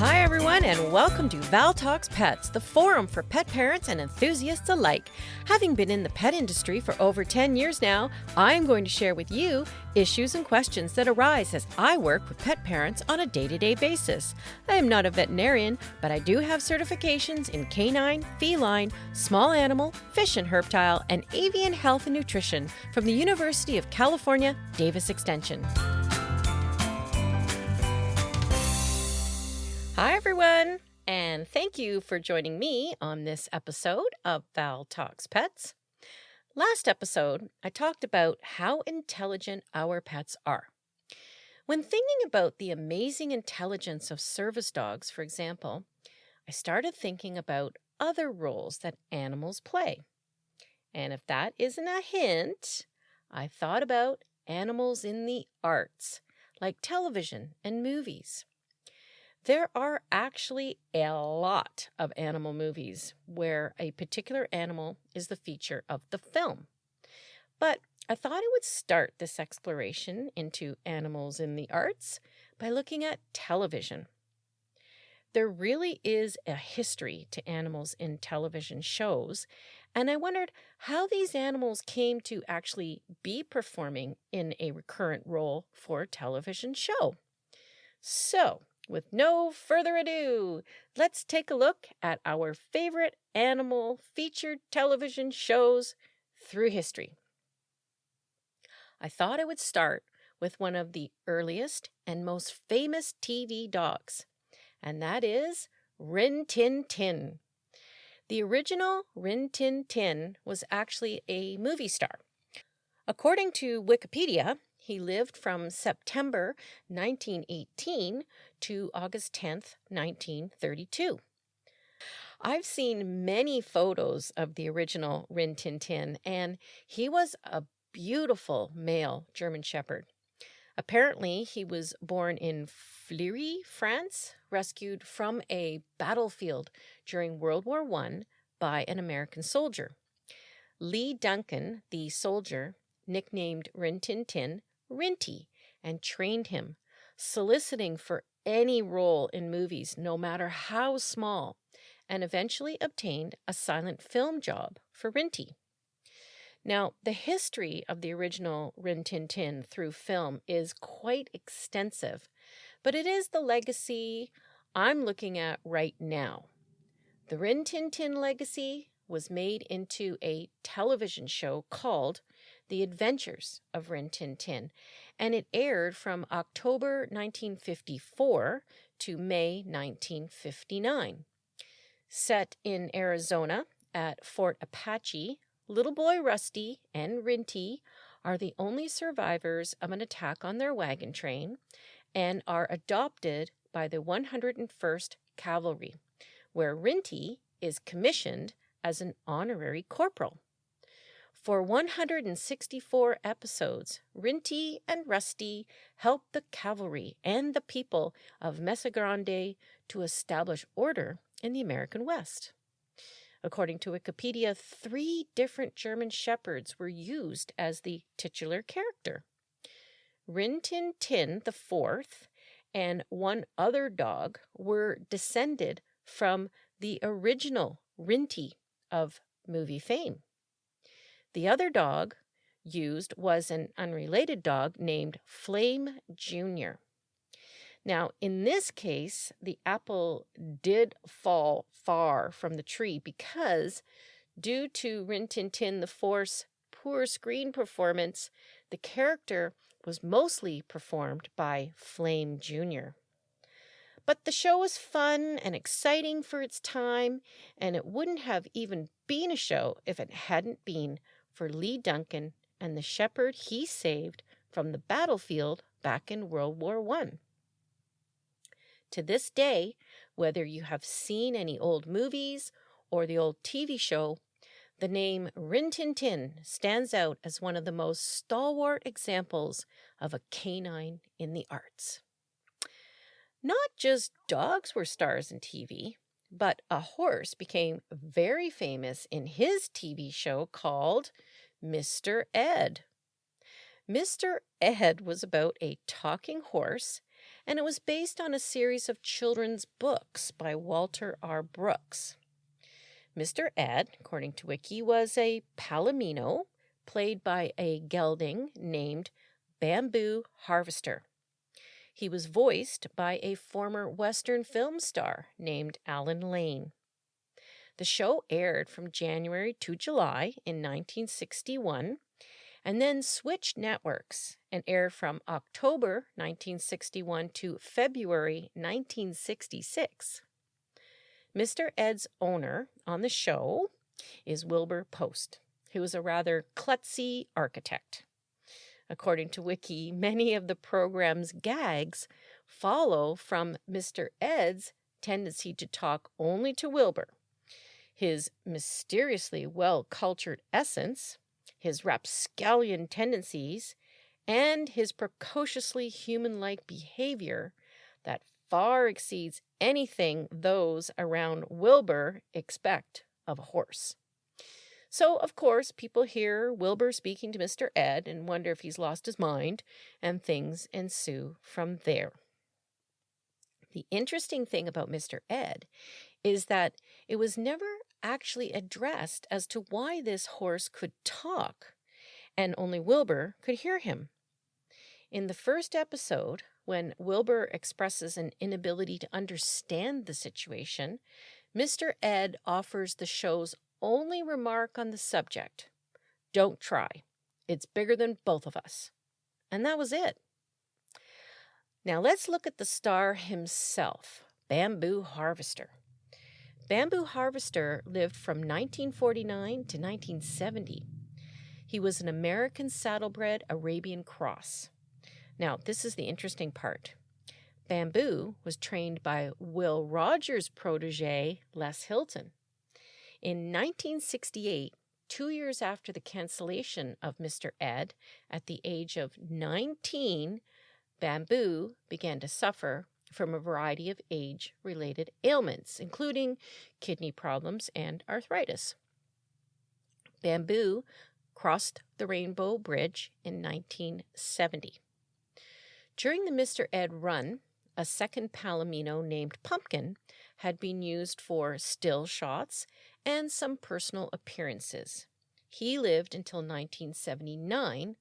Hi, everyone, and welcome to Val Talks Pets, the forum for pet parents and enthusiasts alike. Having been in the pet industry for over 10 years now, I'm going to share with you issues and questions that arise as I work with pet parents on a day-to-day basis. I am not a veterinarian, but I do have certifications in canine, feline, small animal, fish and herptile, and avian health and nutrition from the University of California, Davis Extension. Hi, everyone, and thank you for joining me on this episode of Val Talks Pets. Last episode, I talked about how intelligent our pets are. When thinking about the amazing intelligence of service dogs, for example, I started thinking about other roles that animals play. And if that isn't a hint, I thought about animals in the arts, like television and movies. There are actually a lot of animal movies where a particular animal is the feature of the film. But I thought I would start this exploration into animals in the arts by looking at television. There really is a history to animals in television shows, and I wondered how these animals came to actually be performing in a recurrent role for a television show. So, with no further ado, let's take a look at our favorite animal featured television shows through history. I thought I would start with one of the earliest and most famous TV dogs, and that is Rin Tin Tin. The original Rin Tin Tin was actually a movie star. According to Wikipedia, he lived from September 1918 to August 10th, 1932. I've seen many photos of the original Rin Tin Tin, and he was a beautiful male German Shepherd. Apparently, he was born in Fleury, France, rescued from a battlefield during World War I by an American soldier. Lee Duncan, the soldier, nicknamed Rin Tin Tin Rinty, and trained him, soliciting for any role in movies, no matter how small, and eventually obtained a silent film job for Rinty. Now, the history of the original Rin Tin Tin through film is quite extensive, but it is the legacy I'm looking at right now. The Rin Tin Tin legacy was made into a television show called The Adventures of Rin Tin Tin, and it aired from October 1954 to May 1959. Set in Arizona at Fort Apache, Little Boy Rusty and Rinty are the only survivors of an attack on their wagon train and are adopted by the 101st Cavalry, where Rinty is commissioned as an honorary corporal. For 164 episodes, Rinty and Rusty helped the cavalry and the people of Mesa Grande to establish order in the American West. According to Wikipedia, 3 different German Shepherds were used as the titular character. Rin Tin Tin IV and one other dog were descended from the original Rinty of movie fame. The other dog used was an unrelated dog named Flame Jr. Now, in this case, the apple did fall far from the tree because, due to Rin Tin Tin IV's poor screen performance, the character was mostly performed by Flame Jr. But the show was fun and exciting for its time, and it wouldn't have even been a show if it hadn't been for Lee Duncan and the shepherd he saved from the battlefield back in World War I. To this day, whether you have seen any old movies or the old TV show, the name Rin Tin Tin stands out as one of the most stalwart examples of a canine in the arts. Not just dogs were stars in TV, but a horse became very famous in his TV show called Mr. Ed. Mr. Ed was about a talking horse, and it was based on a series of children's books by Walter R. Brooks. Mr. Ed, according to Wiki, was a palomino played by a gelding named Bamboo Harvester. He was voiced by a former Western film star named Alan Lane. The show aired from January to July in 1961 and then switched networks and aired from October 1961 to February 1966. Mr. Ed's owner on the show is Wilbur Post, who is a rather klutzy architect. According to Wiki, many of the program's gags follow from Mr. Ed's tendency to talk only to Wilbur, his mysteriously well-cultured essence, his rapscallion tendencies, and his precociously human-like behavior that far exceeds anything those around Wilbur expect of a horse. So, of course, people hear Wilbur speaking to Mr. Ed and wonder if he's lost his mind, and things ensue from there. The interesting thing about Mr. Ed is that it was never actually addressed as to why this horse could talk, and only Wilbur could hear him. In the first episode, when Wilbur expresses an inability to understand the situation, Mr. Ed offers the show's only remark on the subject: "Don't try. It's bigger than both of us." And that was it. Now let's look at the star himself, Bamboo Harvester. Bamboo Harvester lived from 1949 to 1970. He was an American saddlebred Arabian cross. Now, this is the interesting part. Bamboo was trained by Will Rogers' protege, Les Hilton. In 1968, 2 years after the cancellation of Mr. Ed, at the age of 19, Bamboo began to suffer from a variety of age-related ailments, including kidney problems and arthritis. Bamboo crossed the Rainbow Bridge in 1970. During the Mr. Ed run, a second palomino named Pumpkin had been used for still shots and some personal appearances. He lived until 1979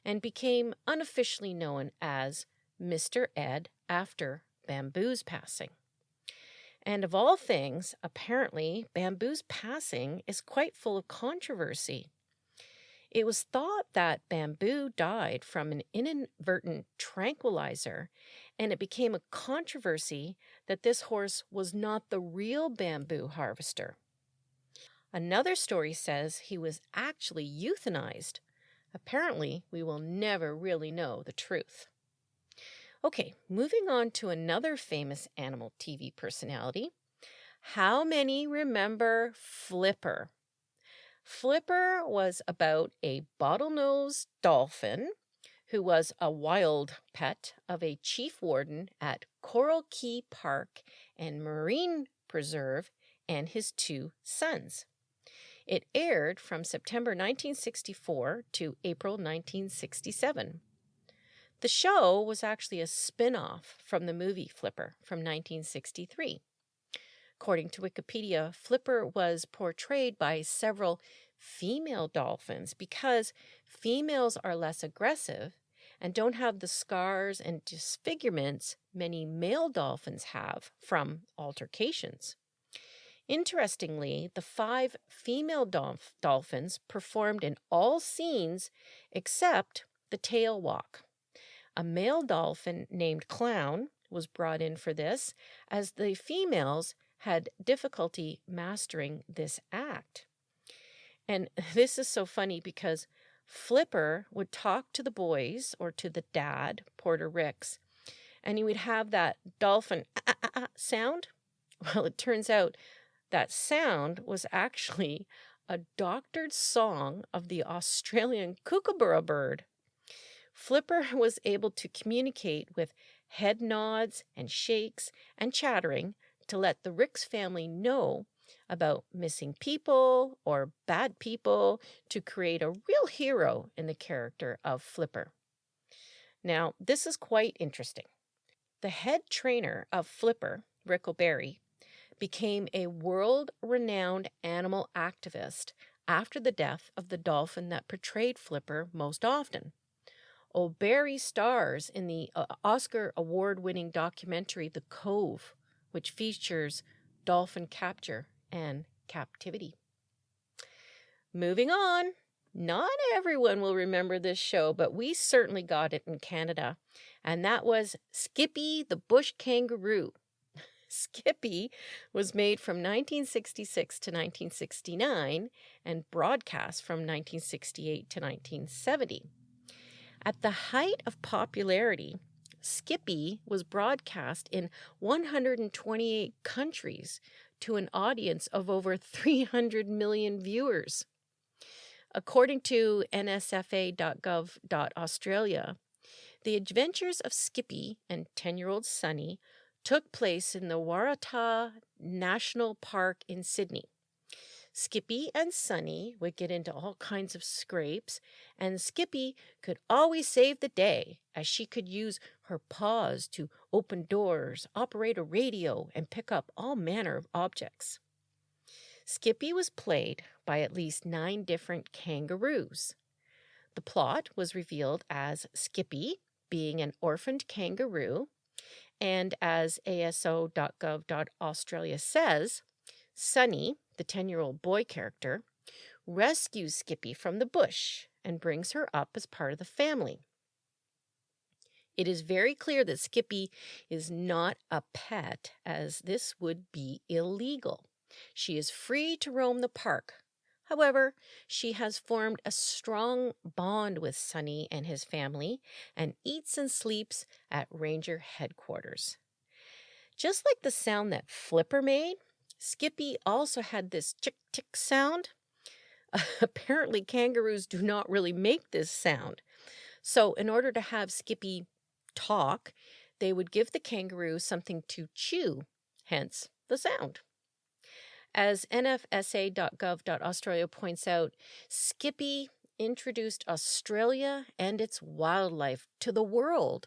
and became unofficially known as Mr. Ed after Bamboo's passing. And of all things, apparently, Bamboo's passing is quite full of controversy. It was thought that Bamboo died from an inadvertent tranquilizer, and it became a controversy that this horse was not the real Bamboo Harvester. Another story says he was actually euthanized. Apparently, we will never really know the truth. Okay, moving on to another famous animal TV personality. How many remember Flipper? Flipper was about a bottlenose dolphin who was a wild pet of a chief warden at Coral Key Park and Marine Preserve and his 2 sons. It aired from September 1964 to April 1967. The show was actually a spin-off from the movie Flipper from 1963. According to Wikipedia, Flipper was portrayed by several female dolphins because females are less aggressive and don't have the scars and disfigurements many male dolphins have from altercations. Interestingly, the 5 female dolphins performed in all scenes except the tail walk. A male dolphin named Clown was brought in for this, as the females had difficulty mastering this act. And this is so funny because Flipper would talk to the boys or to the dad, Porter Ricks, and he would have that dolphin sound. Well, it turns out that sound was actually a doctored song of the Australian kookaburra bird. Flipper was able to communicate with head nods and shakes and chattering to let the Ricks family know about missing people or bad people to create a real hero in the character of Flipper. Now, this is quite interesting. The head trainer of Flipper, Rick O'Barry, became a world-renowned animal activist after the death of the dolphin that portrayed Flipper most often. O'Barry stars in the Oscar award-winning documentary The Cove, which features dolphin capture and captivity. Moving on. Not everyone will remember this show, but we certainly got it in Canada, and that was Skippy the Bush Kangaroo. Skippy was made from 1966 to 1969 and broadcast from 1968 to 1970. At the height of popularity, Skippy was broadcast in 128 countries to an audience of over 300 million viewers. According to nsfa.gov.australia, the adventures of Skippy and 10-year-old Sunny took place in the Waratah National Park in Sydney. Skippy and Sunny would get into all kinds of scrapes, and Skippy could always save the day, as she could use her paws to open doors, operate a radio, and pick up all manner of objects. Skippy was played by at least 9 different kangaroos. The plot was revealed as Skippy being an orphaned kangaroo, and as aso.gov.australia says, Sunny, the 10-year-old boy character, rescues Skippy from the bush and brings her up as part of the family. It is very clear that Skippy is not a pet, as this would be illegal. She is free to roam the park. However, she has formed a strong bond with Sunny and his family and eats and sleeps at ranger headquarters. Just like the sound that Flipper made, Skippy also had this chick-tick sound. Apparently, kangaroos do not really make this sound. So in order to have Skippy talk, they would give the kangaroo something to chew, hence the sound. As nfsa.gov.australia points out, Skippy introduced Australia and its wildlife to the world.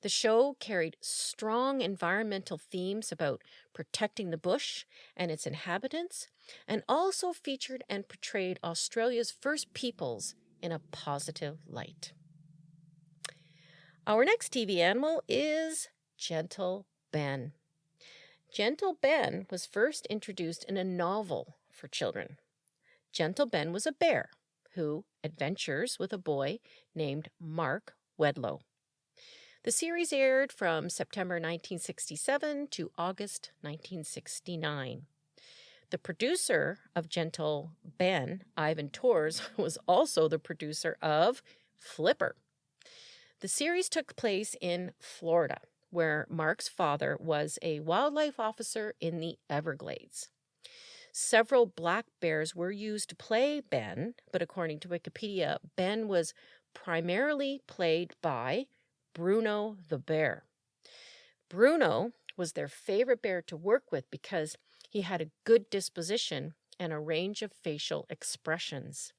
The show carried strong environmental themes about protecting the bush and its inhabitants, and also featured and portrayed Australia's first peoples in a positive light. Our next TV animal is Gentle Ben. Gentle Ben was first introduced in a novel for children. Gentle Ben was a bear who adventures with a boy named Mark Wedlow. The series aired from September 1967 to August 1969. The producer of Gentle Ben, Ivan Tors, was also the producer of Flipper. The series took place in Florida, where Mark's father was a wildlife officer in the Everglades. Several black bears were used to play Ben, but according to Wikipedia, Ben was primarily played by Bruno the bear. Bruno was their favorite bear to work with because he had a good disposition and a range of facial expressions.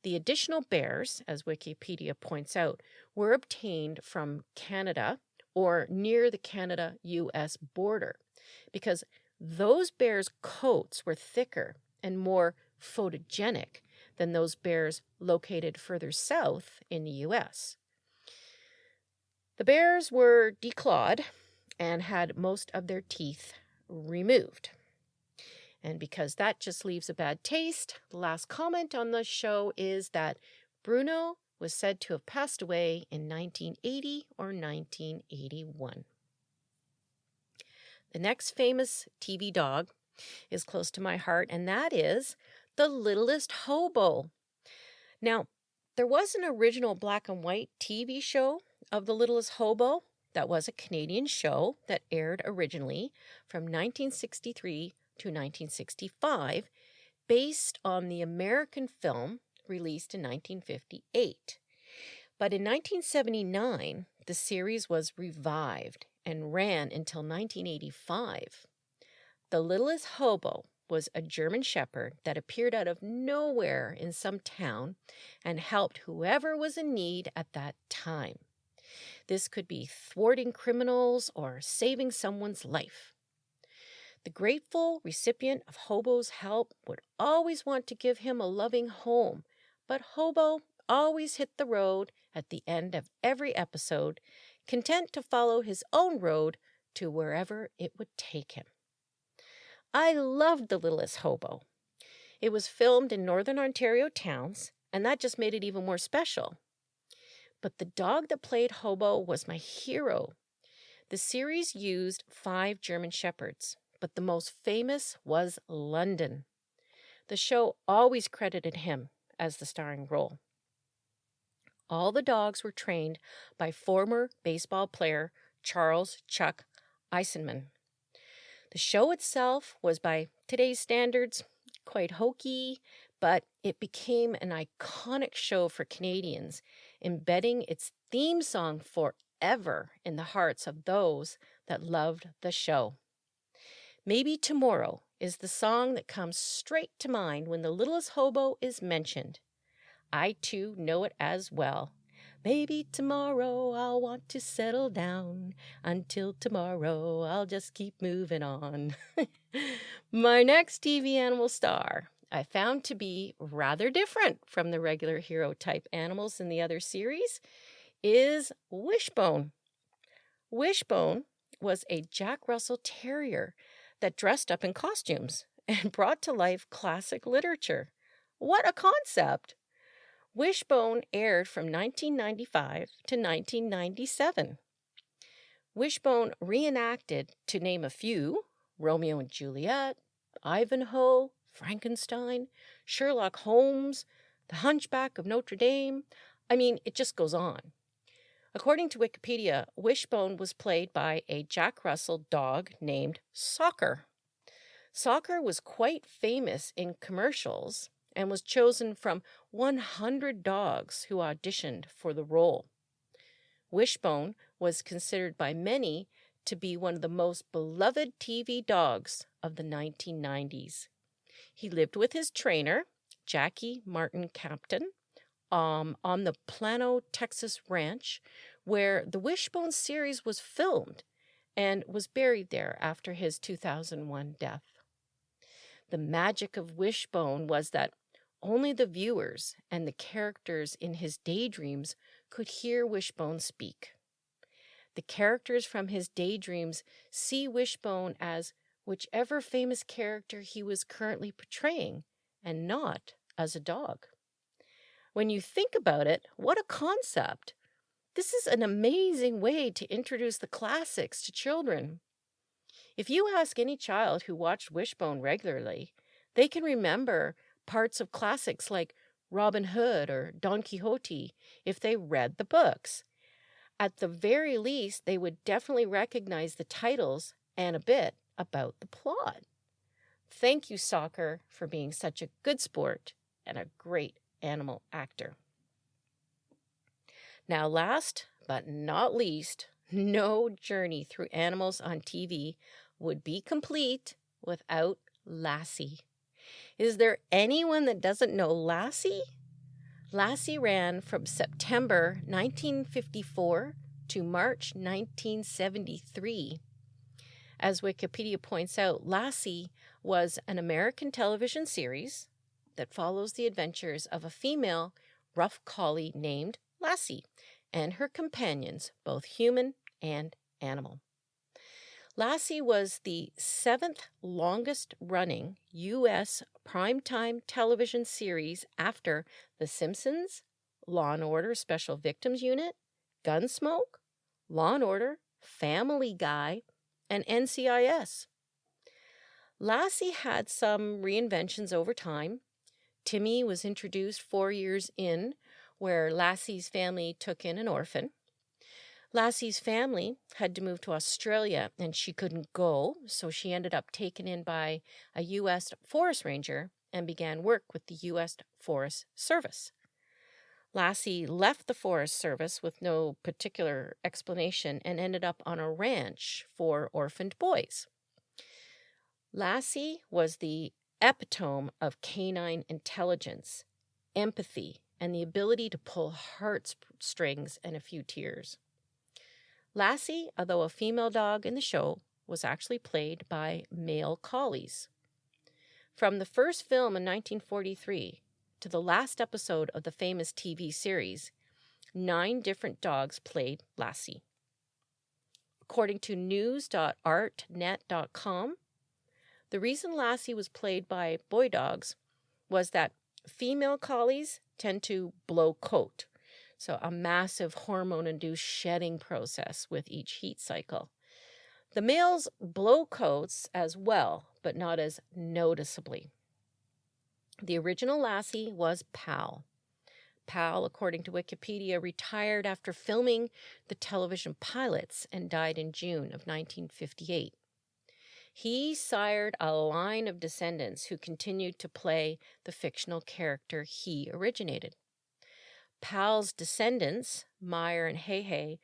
The additional bears, as Wikipedia points out, were obtained from Canada or near the Canada-US border because those bears' coats were thicker and more photogenic than those bears located further south in the US. The bears were declawed and had most of their teeth removed. And because that just leaves a bad taste, the last comment on the show is that Bruno was said to have passed away in 1980 or 1981. The next famous TV dog is close to my heart, and that is The Littlest Hobo. Now, there was an original black and white TV show of The Littlest Hobo that was a Canadian show that aired originally from 1963 to 1965, based on the American film released in 1958. But in 1979, the series was revived and ran until 1985. The Littlest Hobo was a German shepherd that appeared out of nowhere in some town and helped whoever was in need at that time. This could be thwarting criminals or saving someone's life. The grateful recipient of Hobo's help would always want to give him a loving home, but Hobo always hit the road at the end of every episode, content to follow his own road to wherever it would take him. I loved The Littlest Hobo. It was filmed in Northern Ontario towns, and that just made it even more special. But the dog that played Hobo was my hero. The series used 5 German Shepherds, but the most famous was London. The show always credited him as the starring role. All the dogs were trained by former baseball player Charles Chuck Eisenman. The show itself was, by today's standards, quite hokey, but it became an iconic show for Canadians, embedding its theme song forever in the hearts of those that loved the show. Maybe Tomorrow is the song that comes straight to mind when The Littlest Hobo is mentioned. I too know it as well. Maybe tomorrow I'll want to settle down. Until tomorrow I'll just keep moving on. My next TV animal star I found to be rather different from the regular hero type animals in the other series is Wishbone. Wishbone was a Jack Russell Terrier that dressed up in costumes and brought to life classic literature. What a concept! Wishbone aired from 1995 to 1997. Wishbone reenacted, to name a few, Romeo and Juliet, Ivanhoe, Frankenstein, Sherlock Holmes, The Hunchback of Notre Dame. I mean, it just goes on. According to Wikipedia, Wishbone was played by a Jack Russell dog named Soccer. Soccer was quite famous in commercials and was chosen from 100 dogs who auditioned for the role. Wishbone was considered by many to be one of the most beloved TV dogs of the 1990s. He lived with his trainer, Jackie Martin Captain, on the Plano, Texas ranch, where the Wishbone series was filmed and was buried there after his 2001 death. The magic of Wishbone was that only the viewers and the characters in his daydreams could hear Wishbone speak. The characters from his daydreams see Wishbone as whichever famous character he was currently portraying, and not as a dog. When you think about it, what a concept! This is an amazing way to introduce the classics to children. If you ask any child who watched Wishbone regularly, they can remember parts of classics like Robin Hood or Don Quixote if they read the books. At the very least, they would definitely recognize the titles and a bit about the plot. Thank you, Soccer, for being such a good sport and a great animal actor. Now, last but not least, no journey through animals on TV would be complete without Lassie. Is there anyone that doesn't know Lassie? Lassie ran from September 1954 to March 1973. As Wikipedia points out, Lassie was an American television series that follows the adventures of a female rough collie named Lassie and her companions, both human and animal. Lassie was the 7th longest running U.S. primetime television series after The Simpsons, Law & Order Special Victims Unit, Gunsmoke, Law & Order, Family Guy, and NCIS. Lassie had some reinventions over time. Timmy was introduced 4 years in, where Lassie's family took in an orphan. Lassie's family had to move to Australia, and she couldn't go, so she ended up taken in by a U.S. forest ranger and began work with the U.S. Forest Service. Lassie left the Forest Service with no particular explanation and ended up on a ranch for orphaned boys. Lassie was the epitome of canine intelligence, empathy, and the ability to pull heartstrings and a few tears. Lassie, although a female dog in the show, was actually played by male collies. From the first film in 1943 to the last episode of the famous TV series, 9 different dogs played Lassie. According to news.artnet.com, the reason Lassie was played by boy dogs was that female collies tend to blow coat, so a massive hormone-induced shedding process with each heat cycle. The males blow coats as well, but not as noticeably. The original Lassie was Pal. Pal, according to Wikipedia, retired after filming the television pilots and died in June of 1958. He sired a line of descendants who continued to play the fictional character he originated. Pal's descendants, Meyer and Hey,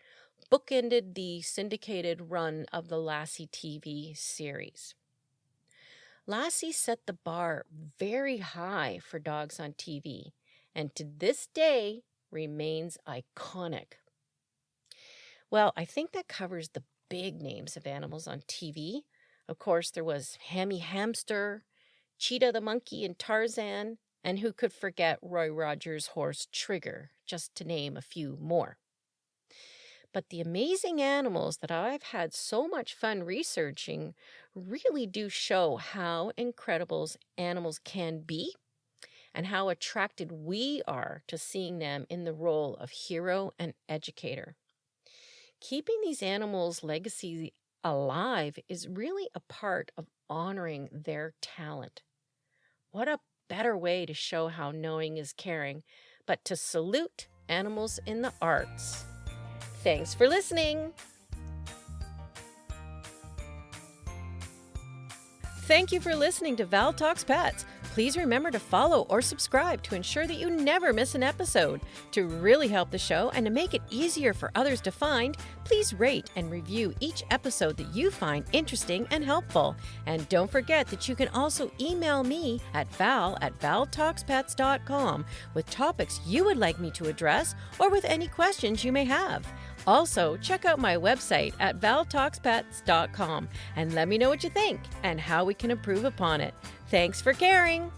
bookended the syndicated run of the Lassie TV series. Lassie set the bar very high for dogs on TV, and to this day remains iconic. Well, I think that covers the big names of animals on TV. Of course, there was Hammy Hamster, Cheetah the monkey in Tarzan, and who could forget Roy Rogers' horse Trigger, just to name a few more. But the amazing animals that I've had so much fun researching really do show how incredible animals can be and how attracted we are to seeing them in the role of hero and educator. Keeping these animals' legacy alive is really a part of honoring their talent. What a better way to show how knowing is caring, but to salute animals in the arts. Thanks for listening. Thank you for listening to Val Talks Pets. Please remember to follow or subscribe to ensure that you never miss an episode. To really help the show and to make it easier for others to find, please rate and review each episode that you find interesting and helpful. And don't forget that you can also email me at val@valtalkspets.com with topics you would like me to address or with any questions you may have. Also, check out my website at valtalkspets.com and let me know what you think and how we can improve upon it. Thanks for caring.